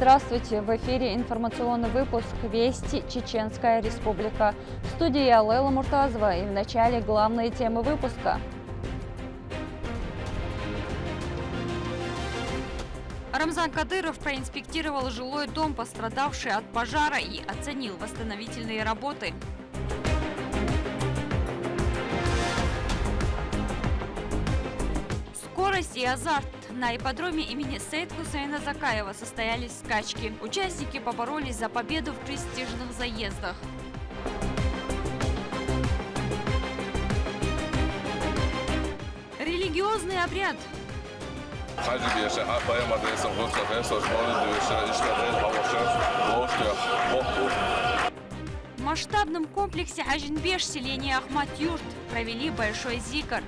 Здравствуйте! В эфире информационный выпуск «Вести. Чеченская Республика». В студии я Лейла Муртазова, и в начале главные темы выпуска. Рамзан Кадыров проинспектировал жилой дом, пострадавший от пожара, и оценил восстановительные работы. Скорость и азарт. На ипподроме имени Сейд Хусейна Закаева состоялись скачки. Участники поборолись за победу в престижных заездах. Религиозный обряд. В масштабном комплексе Ажинбеш селения Ахмат-Юрт провели большой зикр.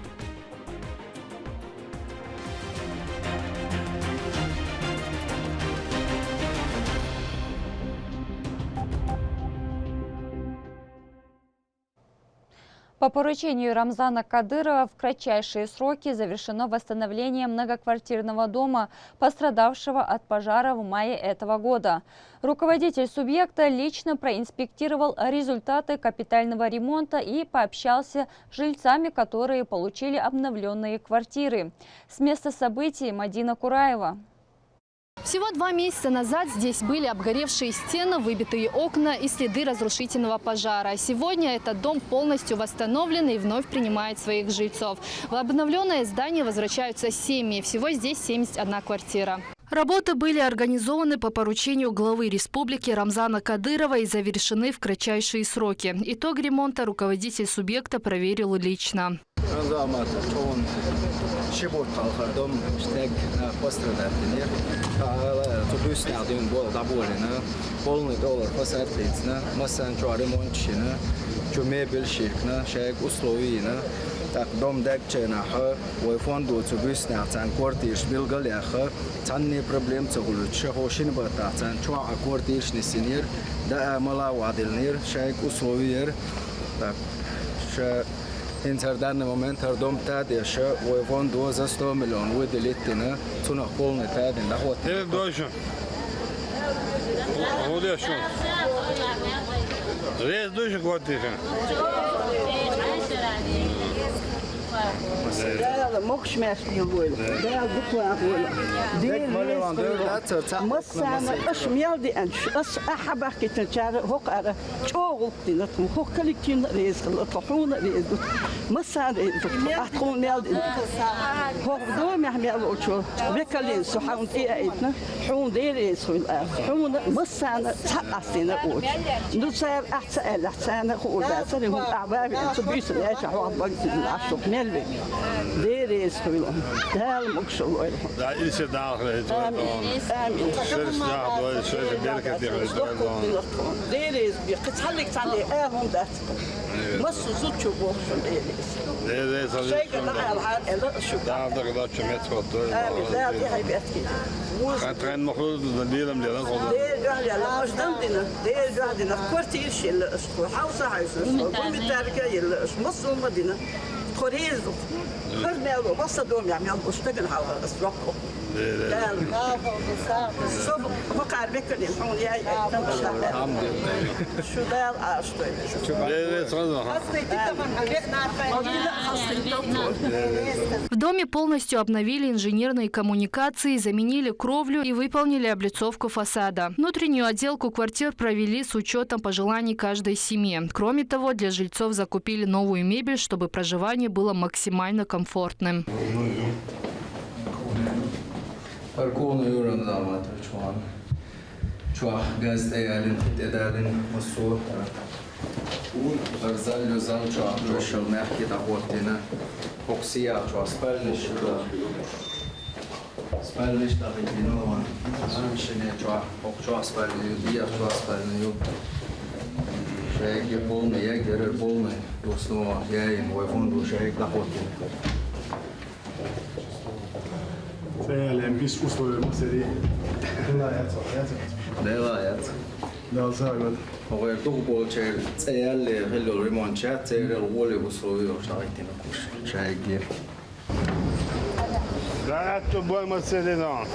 По поручению Рамзана Кадырова в кратчайшие сроки завершено восстановление многоквартирного дома, пострадавшего от пожара в мае этого года. Руководитель субъекта лично проинспектировал результаты капитального ремонта и пообщался с жильцами, которые получили обновленные квартиры. С места событий Мадина Кураева. Всего 2 месяца назад здесь были обгоревшие стены, выбитые окна и следы разрушительного пожара. Сегодня этот дом полностью восстановлен и вновь принимает своих жильцов. В обновленное здание возвращаются семьи. Всего здесь 71 квартира. Работы были организованы по поручению главы республики Рамзана Кадырова и завершены в кратчайшие сроки. Итог ремонта руководитель субъекта проверил лично. Так дом декчена ха, ой фонду цубис на цан квартирш билгале ха, цанни проблем цугулу чехошин бата цан чуа квартирш несинир, да мала вадилнир, шайк условиер, так ша в данный момент дом тадеша, ой фонду за 100 миллион выделитина, цуна полный тадин доход. Это дольше. Вот я что. Здесь дольше квартира. ده مخش ماشي يقول ده بكره أقول ده مسنا أش ميلدي أنش أش أحب أحكي تنشار هوك على شو قلت هوك كلكين رئيس الطحون رئيس مسنا رئيس أحكون ميلدي هوك دوم يحمي الله شو بكلين سحون إيتنا حون ديريس حون مسنا تحسين أقول نصير أحسن أحسن أقول بس هم أعبابي سبيس ليش هو بقى العشق ميلدي ديريس خيلهم ده المقصود ده إيش داخل آمين شرس داخل شرس بيركة ديريس بيقتحلك على هم ده مصر زوج شبوخ ديريس شيء كنا على شو ده ده شميت خطوة ده دي هاي بيتكي كان مخلوط بديل من ده ده على مش دندنا ده عندنا كوارتير شيء الأسبوع حوصة عايزة كل متاركة مصر ومدينة خريزو خرميلو بس دوم يعني اشتغل على اسرقه لا صب وقع بك الحون يا الحمد لله شو دار В доме полностью обновили инженерные коммуникации, заменили кровлю и выполнили облицовку фасада. Внутреннюю отделку квартир провели с учетом пожеланий каждой семьи. Кроме того, для жильцов закупили новую мебель, чтобы проживание было максимально комфортным. شايك بولنا يا جرر بولنا دوسنو يا مو فوندو شايك داخوتين فعلا بيس أسوة مصري لا يا لا لا زاغد هو يطلبوا شيء تيال هلو ريمونشات تيال الغولي بصوي وشايتين كوش شايك Да, это будем отселено.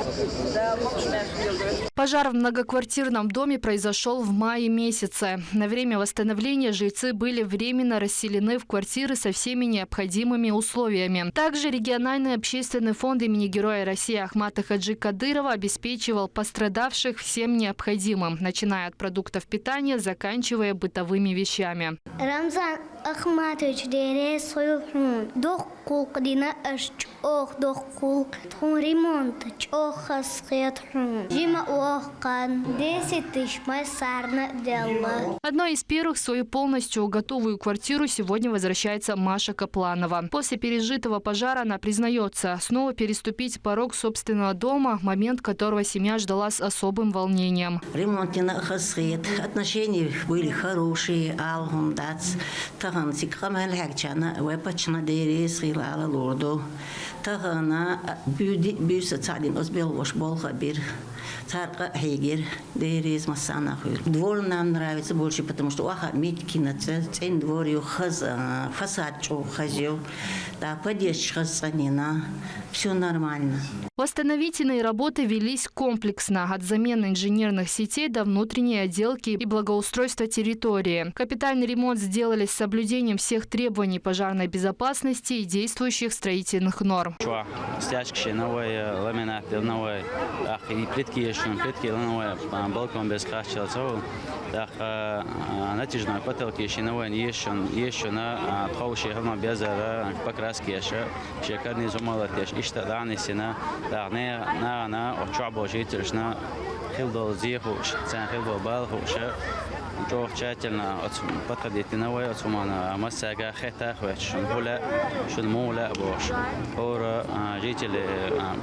Пожар в многоквартирном доме произошел в мае месяце. На время восстановления жильцы были временно расселены в квартиры со всеми необходимыми условиями. Также региональный общественный фонд имени Героя России Ахмата Хаджи Кадырова обеспечивал пострадавших всем необходимым, начиная от продуктов питания, заканчивая бытовыми вещами. Рамзан Ахматович дерес союзун дох кулкдина ох дох кулк тхун ремонт охасхетрун жима охкан 10 тысяч майсарна делла. Одной из первых в свою полностью готовую квартиру сегодня возвращается Маша Капланова. После пережитого пожара она признается, снова переступить порог собственного дома, момент которого семья ждала с особым волнением. Ремонт не хасхет, отношения были хорошие, алхамдац. Таган сикамел хакчана, вепачна дерес хилала лордо. Тагана бюса цадин озбел ваш болха бир. Царка хейгер дерес масана хил. Двор нам нравится больше, потому что аха медики на цен дворе фасадчо хазил. Да, поддержка хасанина. Все нормально. Восстановительные работы велись комплексно, от замены инженерных сетей до внутренней отделки и благоустройства территории. Капитальный ремонт сделали с соблюдением всех требований пожарной безопасности и действующих строительных норм. Çok tщательно подходить на отсумана массага хета хвечун хула шун мула бош ора жители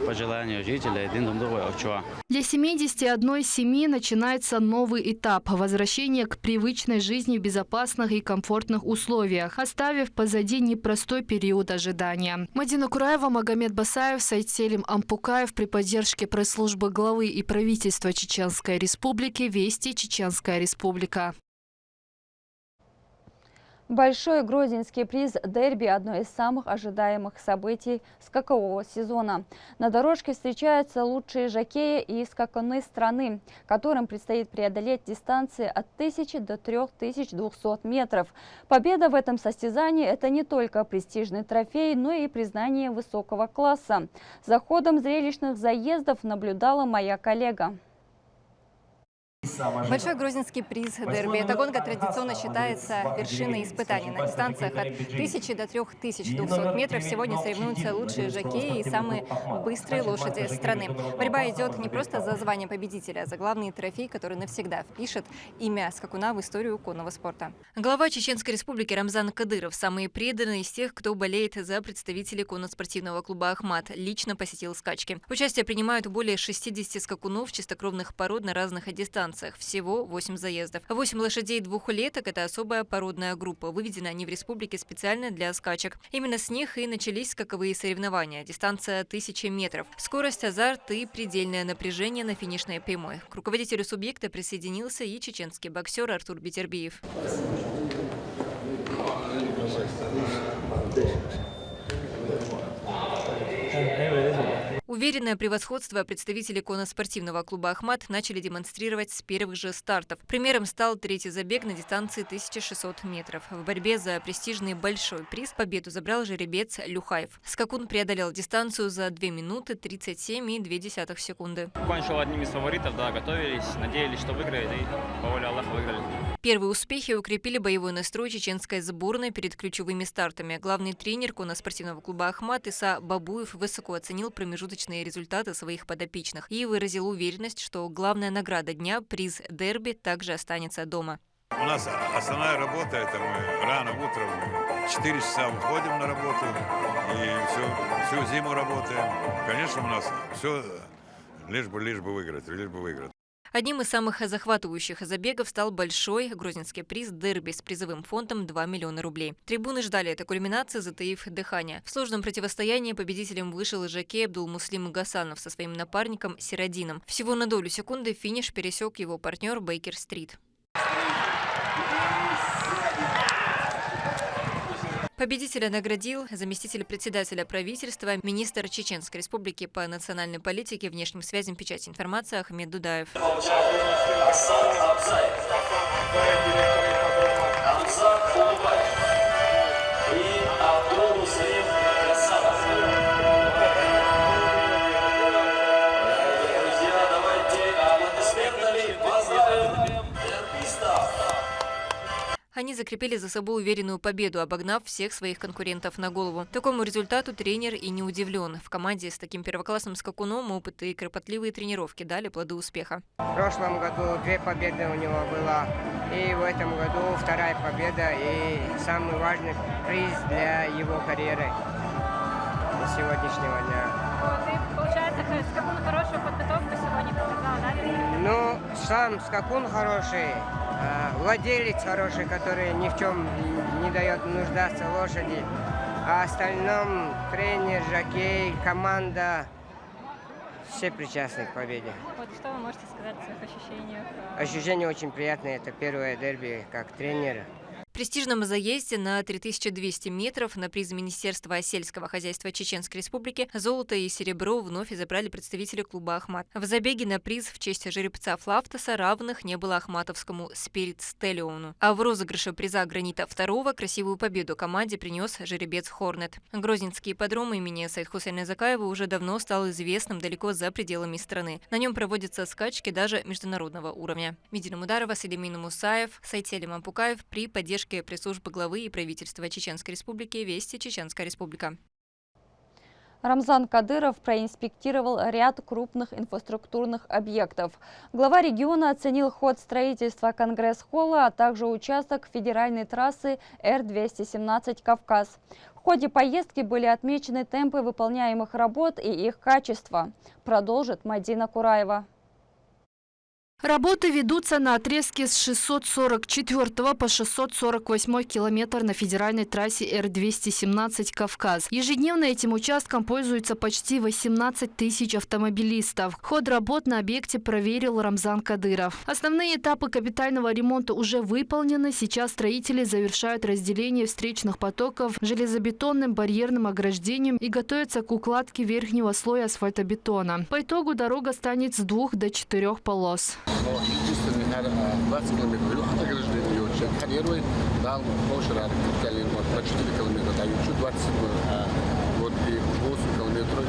по желанию жителей один дом другой очуа. Для 71 семьи начинается новый этап – возвращение к привычной жизни в безопасных и комфортных условиях, оставив позади непростой период ожидания. Мадина Кураева, Магомед Басаев, Сайцелим Ампукаев при поддержке пресс-службы главы и правительства Чеченской Республики «Вести Чеченская Республика». Большой грозинский приз «Дерби» – одно из самых ожидаемых событий скакового сезона. На дорожке встречаются лучшие жокеи и скакуны страны, которым предстоит преодолеть дистанции от 1000 до 3200 метров. Победа в этом состязании – это не только престижный трофей, но и признание высокого класса. За ходом зрелищных заездов наблюдала моя коллега. Большой грузинский приз «Дерби». Эта гонка традиционно считается вершиной испытаний. На дистанциях от 1000 до 3200 метров сегодня соревнуются лучшие жокеи и самые быстрые лошади страны. Борьба идет не просто за звание победителя, а за главный трофей, который навсегда впишет имя скакуна в историю конного спорта. Глава Чеченской Республики Рамзан Кадыров, самый преданный из тех, кто болеет за представителей конно-спортивного клуба «Ахмат», лично посетил скачки. Участие принимают более 60 скакунов чистокровных пород на разных дистанциях. Всего 8 заездов. 8 лошадей двухлеток – это особая породная группа. Выведены они в республике специально для скачек. Именно с них и начались скаковые соревнования. Дистанция 1000 метров. Скорость, азарт и предельное напряжение на финишной прямой. К руководителю субъекта присоединился и чеченский боксер Артур Бетербиев. Уверенное превосходство представители конно-спортивного клуба «Ахмат» начали демонстрировать с первых же стартов. Примером стал третий забег на дистанции 1600 метров. В борьбе за престижный большой приз победу забрал жеребец Люхаев. Скакун преодолел дистанцию за 2 минуты 37,2 секунды. Кончил одним из фаворитов, да, готовились, надеялись, что выиграет, и по воле Аллаха выиграли. Первые успехи укрепили боевой настрой чеченской сборной перед ключевыми стартами. Главный тренер конно-спортивного клуба «Ахмат» Иса Бабуев высоко оценил промежуточные результаты своих подопечных и выразил уверенность, что главная награда дня, приз «Дерби», также останется дома. У нас основная работа – это мы рано утром, 4 часа выходим на работу и всю зиму работаем. Конечно, у нас все лишь бы выиграть, лишь бы выиграть. Одним из самых захватывающих забегов стал большой грузинский приз «Дерби» с призовым фондом 2 миллиона рублей. Трибуны ждали этой кульминации, затаив дыхание. В сложном противостоянии победителем вышел жокей Абдулмуслим Гасанов со своим напарником Сирадином. Всего на долю секунды финиш пересек его партнер Бейкер-Стрит. Победителя наградил заместитель председателя правительства, министр Чеченской Республики по национальной политике, внешним связям, печати информации Ахмед Дудаев. Они закрепили за собой уверенную победу, обогнав всех своих конкурентов на голову. Такому результату тренер и не удивлен. В команде с таким первоклассным скакуном опыт и кропотливые тренировки дали плоды успеха. В прошлом году 2 победы у него было, и в этом году 2-я победа и самый важный приз для его карьеры до сегодняшнего дня. Ты, получается, скакун хорошую подготовку сегодня показал, да? Ну, сам скакун хороший. Владелец хороший, который ни в чем не дает нуждаться лошади. А остальном тренер, жокей, команда, все причастны к победе. Вот что вы можете сказать о своих ощущениях? Ощущения очень приятные. Это первое дерби как тренера. В престижном заезде на 3200 метров на приз Министерства сельского хозяйства Чеченской Республики золото и серебро вновь забрали представители клуба «Ахмат». В забеге на приз в честь жеребца Флавтоса равных не было ахматовскому «Спирит Стеллиону». А в розыгрыше приза «Гранита» второго красивую победу команде принес жеребец «Хорнет». Грозненский ипподром имени Сайд-Хусейна Закаева уже давно стал известным далеко за пределами страны. На нем проводятся скачки даже международного уровня. Медина Мударова, Селимин Мусаев, Сайтелим Ампукаев при поддержке пресс-службы главы и правительства Чеченской Республики «Вести Чеченская Республика». Рамзан Кадыров проинспектировал ряд крупных инфраструктурных объектов. Глава региона оценил ход строительства Конгресс-холла, а также участок федеральной трассы Р-217 «Кавказ». В ходе поездки были отмечены темпы выполняемых работ и их качество. Продолжит Мадина Кураева. Работы ведутся на отрезке с 644 по 648 километр на федеральной трассе Р-217 «Кавказ». Ежедневно этим участком пользуются почти 18 тысяч автомобилистов. Ход работ на объекте проверил Рамзан Кадыров. Основные этапы капитального ремонта уже выполнены. Сейчас строители завершают разделение встречных потоков железобетонным барьерным ограждением и готовятся к укладке верхнего слоя асфальтобетона. По итогу дорога станет с 2 до 4 полос. Единственный 20 километров ограждение очень. Первый дал больше раз по 4 километра дают, 20 вот и 8 километров,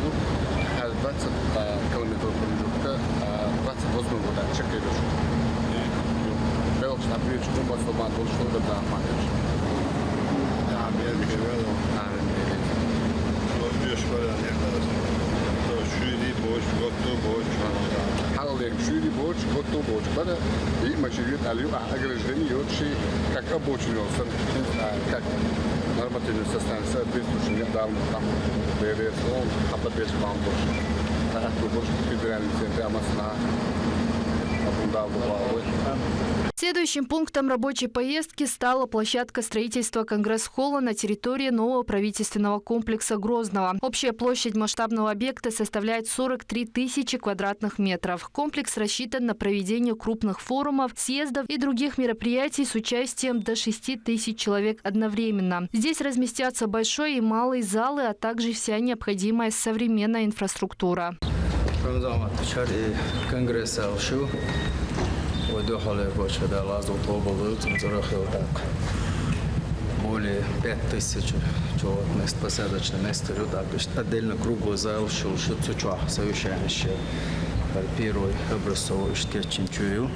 20 километров промежутка, 28 года чекаешь. Белч на плечку посломан, больше что-то да, манешь. Да, я перевел. Вот бьешь вода, не надо. То шири боч, готов боч. Шире боч, готов боч. Бада и мачивит алью ограждение очень как обочину, как нормативный состав, соответствующий недавно там БРС, он ободец бамбуш. Так что больше федеральный центр Амасна. Следующим пунктом рабочей поездки стала площадка строительства Конгресс-холла на территории нового правительственного комплекса Грозного. Общая площадь масштабного объекта составляет 43 тысячи квадратных метров. Комплекс рассчитан на проведение крупных форумов, съездов и других мероприятий с участием до 6 тысяч человек одновременно. Здесь разместятся большой и малый залы, а также вся необходимая современная инфраструктура. Более 5000 мест, посадочных мест. Отдельно круглый зал, совещающий. Первый образцовый штеченчую.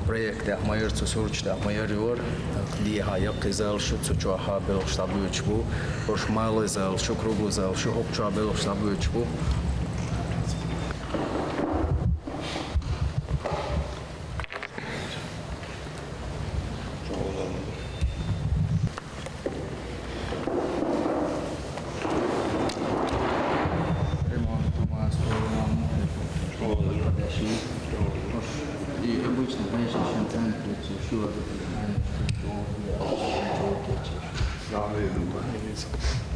Проект Ахмайерцу Сурчта Ахмайер, Лихаяк зал, Шуцучуаха Белштабучбу, Ошмалый зал, Шукруглый зал, Шухопча Белштабучбу. И обычно, конечно, чем еще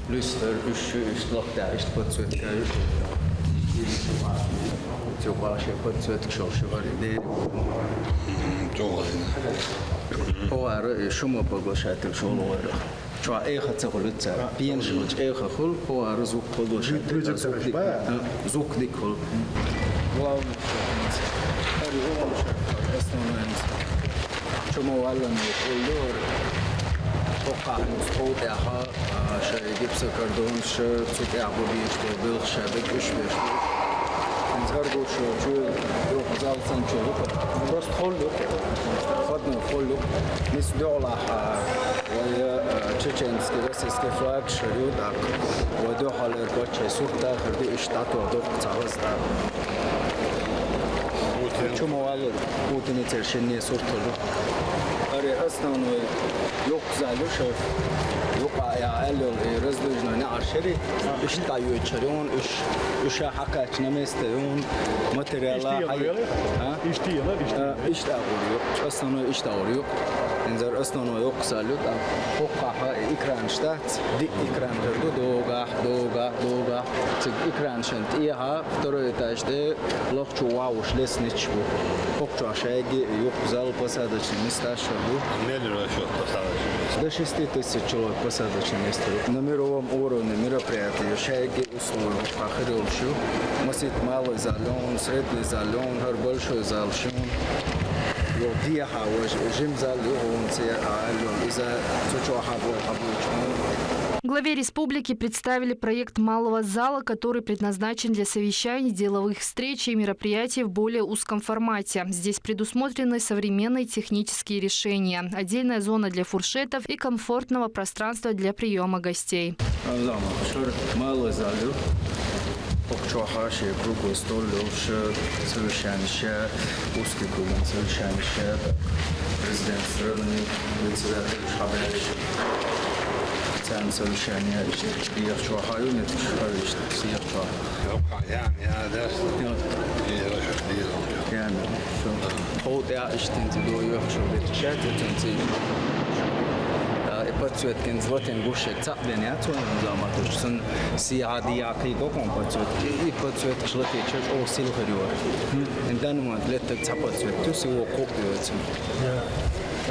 плюс подсветка, подсветка шумопоглощатель шоу. شو إيه تقولت بين شغل إيه خل هو رزق خلوش زوق ديك خل واو شو موالن يقولور توقع نسقط ياها شيء جبس كردون شيء تسوق يعبو بيش بالخ شبك إيش بيش نزرقو شو يروح زال سنشو بس خلو خدنا خلو نسدو على ويا تشينسكي روسيسكي فلاج شريودك ودو حال الباتش سوقتا خردي اشتاتو دوق تعوزتا شو موالد بوتيني ترشيني سورتلو أري أصلاً يوق زالوش يوقع يعلل رزلجنا نعشري إيش تايو تشريون إيش حكاش نمستيون ماتريالا هاي إيش تاوريو أصلاً إيش تاوريو إنزر أصلاً يوق زالو وقع إكران شتات دي إكران غردو دوغا تك إكران شنت إيها فترة تاجده لخشوا واوش لس نتشبو فوقشوا عشاقي يوق زال بسادش نستاشرو ده 6000 человек посадочное место. На мировом уровне мероприятия шаги условия похоронщу. Масит малый залон, средний залон, большой зал шум. Его хауш, жим зал он се из-за чего хабой. Главе республики представили проект малого зала, который предназначен для совещаний, деловых встреч и мероприятий в более узком формате. Здесь предусмотрены современные технические решения, отдельная зона для фуршетов и комфортного пространства для приема гостей. Малый зал. Покчухаши, круглый стол, совещание, узкий круг, совещание, президент страны, председатель Шабеш. كان совещание يخشوا حالون يتخرج سيخشوا يعني هذا يعني شو هو ده اشتنتدو يخشوا بتشات تنتي ipatsuet ken zloten gushek tsabeniatun zamatuşsun siyadi yaqi dokon ipatsuet shlati church o silgheriyor endan mo letek tsapatsuet tu si o kokuyorsun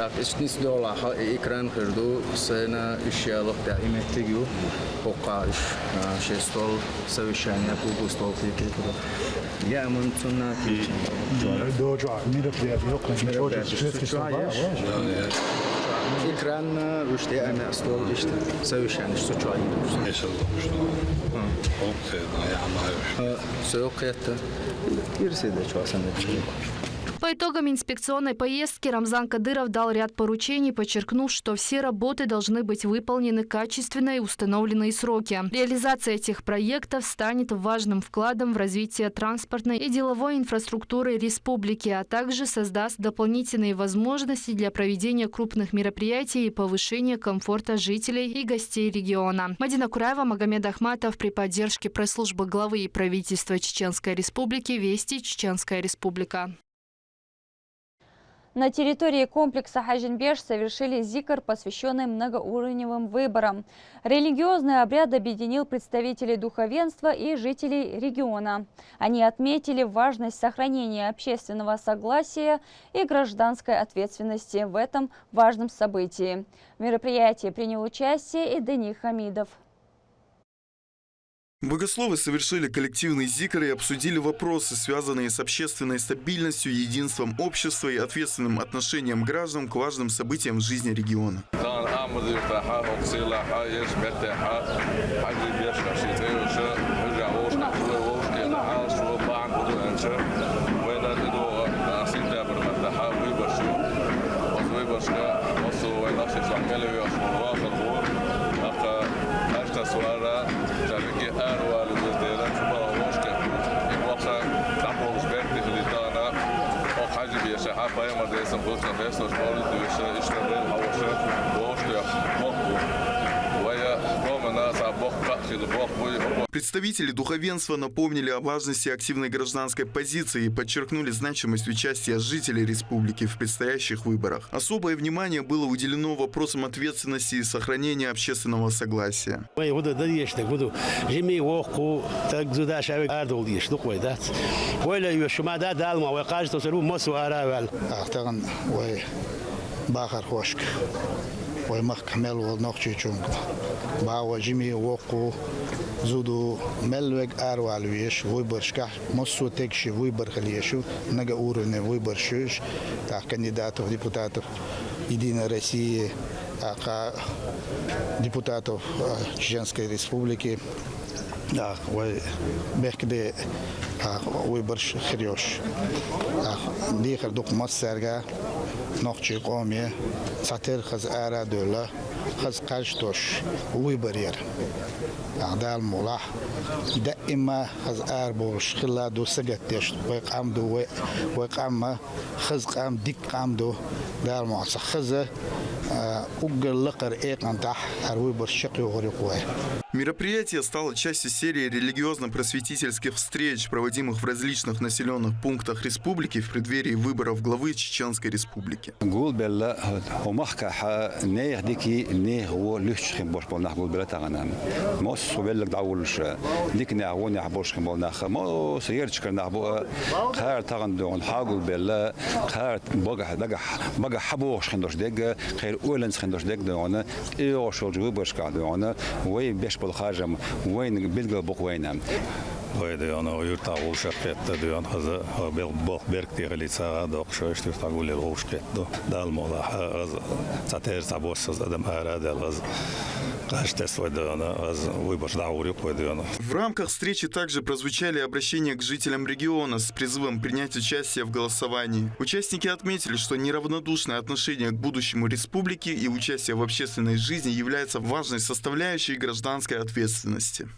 так ишнис дола экран кырду сена ишялык да иметтигю покаш шестол совещание круглый стол текету я мунцуна доджа мероприятие экран руште ана стол иште совещание что По итогам инспекционной поездки Рамзан Кадыров дал ряд поручений, подчеркнув, что все работы должны быть выполнены качественно и установленные сроки. Реализация этих проектов станет важным вкладом в развитие транспортной и деловой инфраструктуры республики, а также создаст дополнительные возможности для проведения крупных мероприятий и повышения комфорта жителей и гостей региона. Мадина Кураева, Магомед Ахматов при поддержке пресс-службы главы и правительства Чеченской Республики «Вести Чеченская Республика». На территории комплекса Хажинбеш совершили зикр, посвященный многоуровневым выборам. Религиозный обряд объединил представителей духовенства и жителей региона. Они отметили важность сохранения общественного согласия и гражданской ответственности в этом важном событии. В мероприятии принял участие и Дени Хамидов. Богословы совершили коллективный зикр и обсудили вопросы, связанные с общественной стабильностью, единством общества и ответственным отношением граждан к важным событиям в жизни региона. Представители духовенства напомнили о важности активной гражданской позиции и подчеркнули значимость участия жителей республики в предстоящих выборах. Особое внимание было уделено вопросам ответственности и сохранения общественного согласия. ويمخ كمل ونقشي شونك باو جيمي وقو زودو ملوك أروالويش ويبرشكح مصو تكشي ويبرخليشو نجا أورن ويبرشوش تاع كانديداتو ديبوتاتو Единой России, депутатов Чеченской Республики, бехде выбор хрёш, дихер дух массерга, нохчи коми, сатер хаз ара дола, хаз каштош выборер. دال ملاح دائما خز أربوش خلا دو سجتش ويقام دو ويقام خز قام ديك قام دو دال معص خزة أقل لقر إيق نتاح أروي برشقي وغريقوه. Мероприятие стало частью серии религиозно-просветительских встреч, проводимых в различных населенных пунктах республики в преддверии выборов главы Чеченской Республики. بالخارج وين بيلقى بقوينا ويدي أنا ويرتاح وشقت ديان هذا بيركتي غلي ساعة دوق شويش ترتاح قولي الغوشقت ده الموضوع هذا تعتير تعبوس هذا أراد الغاز В рамках встречи также прозвучали обращения к жителям региона с призывом принять участие в голосовании. Участники отметили, что неравнодушное отношение к будущему республики и участие в общественной жизни является важной составляющей гражданской ответственности.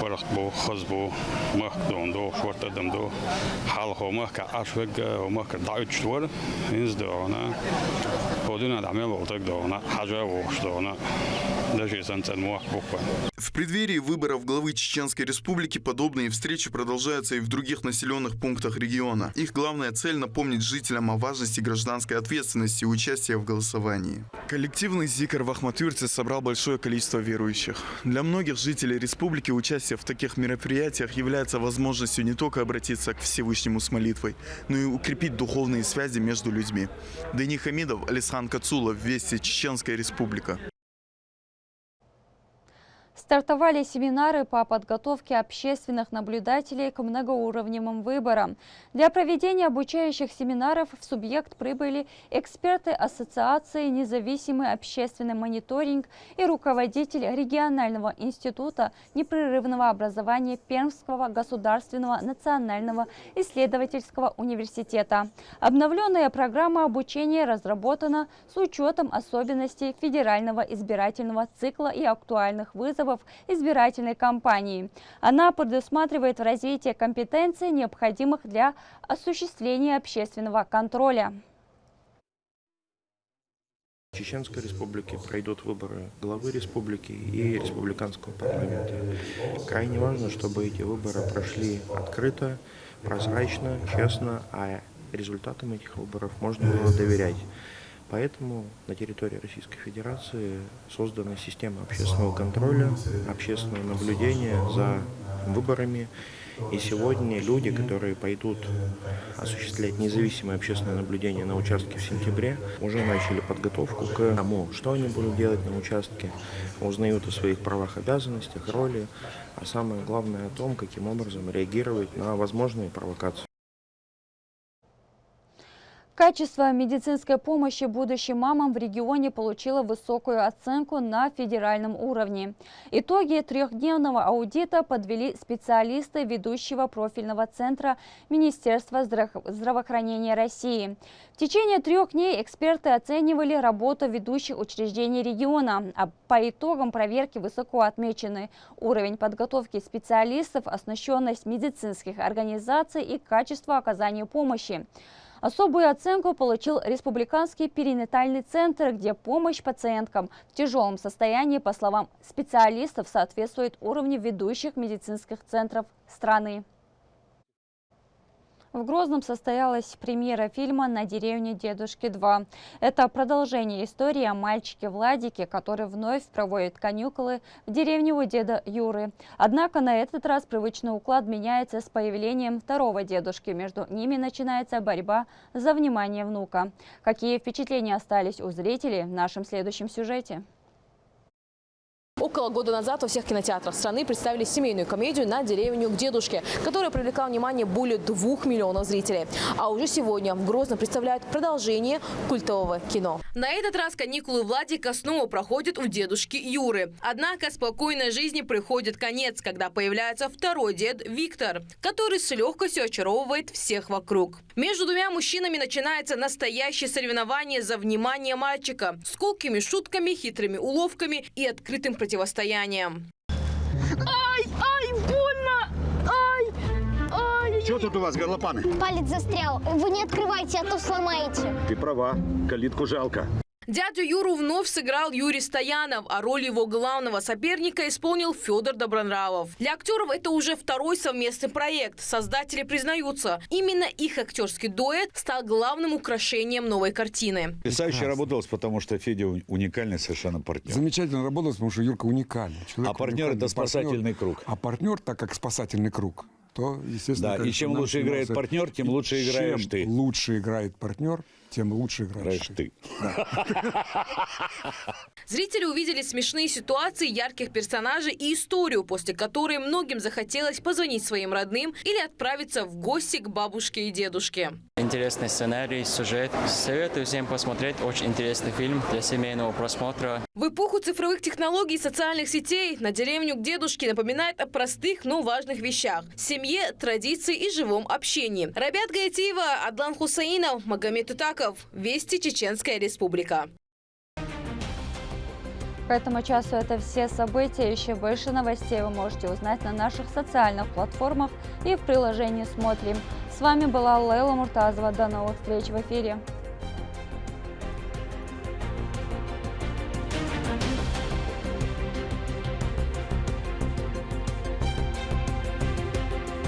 برخبو خزبو مخ دو شورت دم دو حلقو مخ كعشوق ومخ كدعوت شتور إنز دونا بدون العمل وطق دونا حاجة وش دونا ده شيء سنتين موح بكرة. В преддверии выборов главы Чеченской Республики подобные встречи продолжаются и в других населенных пунктах региона. Их главная цель – напомнить жителям о важности гражданской ответственности и участия в голосовании. Коллективный зикр в Ахматюрте собрал большое количество верующих. Для многих жителей республики участие в таких мероприятиях является возможностью не только обратиться к Всевышнему с молитвой, но и укрепить духовные связи между людьми. Дени Хамидов, Алисхан Кацулов, Вести, Чеченская Республика. Стартовали семинары по подготовке общественных наблюдателей к многоуровневым выборам. Для проведения обучающих семинаров в субъект прибыли эксперты Ассоциации «Независимый общественный мониторинг» и руководитель регионального института непрерывного образования Пермского государственного национального исследовательского университета. Обновленная программа обучения разработана с учетом особенностей федерального избирательного цикла и актуальных вызовов избирательной кампании. Она предусматривает развитие компетенций, необходимых для осуществления общественного контроля. В Чеченской Республике пройдут выборы главы республики и республиканского парламента. Крайне важно, чтобы эти выборы прошли открыто, прозрачно, честно, а результатам этих выборов можно было доверять. Поэтому на территории Российской Федерации создана система общественного контроля, общественного наблюдения за выборами. И сегодня люди, которые пойдут осуществлять независимое общественное наблюдение на участке в сентябре, уже начали подготовку к тому, что они будут делать на участке, узнают о своих правах, обязанностях, роли, а самое главное о том, каким образом реагировать на возможные провокации. Качество медицинской помощи будущим мамам в регионе получило высокую оценку на федеральном уровне. Итоги трехдневного аудита подвели специалисты ведущего профильного центра Министерства здравоохранения России. В течение 3 дней эксперты оценивали работу ведущих учреждений региона, а по итогам проверки высоко отмечены уровень подготовки специалистов, оснащенность медицинских организаций и качество оказания помощи. Особую оценку получил Республиканский перинатальный центр, где помощь пациенткам в тяжелом состоянии, по словам специалистов, соответствует уровню ведущих медицинских центров страны. В Грозном состоялась премьера фильма «На деревне дедушки 2». Это продолжение истории о мальчике Владике, который вновь проводит каникулы в деревне у деда Юры. Однако на этот раз привычный уклад меняется с появлением второго дедушки. Между ними начинается борьба за внимание внука. Какие впечатления остались у зрителей в нашем следующем сюжете? Около года назад во всех кинотеатрах страны представили семейную комедию «На деревню к дедушке», которая привлекла внимание более 2 миллионов зрителей. А уже сегодня в Грозном представляют продолжение культового кино. На этот раз каникулы Владика снова проходят у дедушки Юры. Однако спокойной жизни приходит конец, когда появляется второй дед Виктор, который с легкостью очаровывает всех вокруг. Между двумя мужчинами начинается настоящее соревнование за внимание мальчика с колкими шутками, хитрыми уловками и открытым противостоянием. Ай, больно! Ай! Что тут у вас, горлопаны? Палец застрял. Вы не открывайте, а то сломаете. Ты права, калитку жалко. Дядю Юру вновь сыграл Юрий Стоянов, а роль его главного соперника исполнил Федор Добронравов. Для актеров это уже второй совместный проект. Создатели признаются, именно их актерский дуэт стал главным украшением новой картины. Потрясающе работалось, потому что Федя уникальный совершенно партнер. Замечательно работалось, потому что Юрка уникальный. А партнер – это спасательный круг. А партнер, так как спасательный круг, то, естественно... Да, и чем лучше играет партнер, тем лучше играешь ты. Чем лучше играет партнер, тем лучше играешь ты. Зрители увидели смешные ситуации, ярких персонажей и историю, после которой многим захотелось позвонить своим родным или отправиться в гости к бабушке и дедушке. Интересный сценарий, сюжет. Советую всем посмотреть. Очень интересный фильм для семейного просмотра. В эпоху цифровых технологий и социальных сетей «На деревню к дедушке» напоминает о простых, но важных вещах – семье, традиции и живом общении. Рабят Гаятиева, Адлан Хусаинов, Магомед Утаков. Вести, Чеченская Республика. К этому часу это все события. Еще больше новостей вы можете узнать на наших социальных платформах и в приложении «Смотрим». С вами была Лейла Муртазова. До новых встреч в эфире.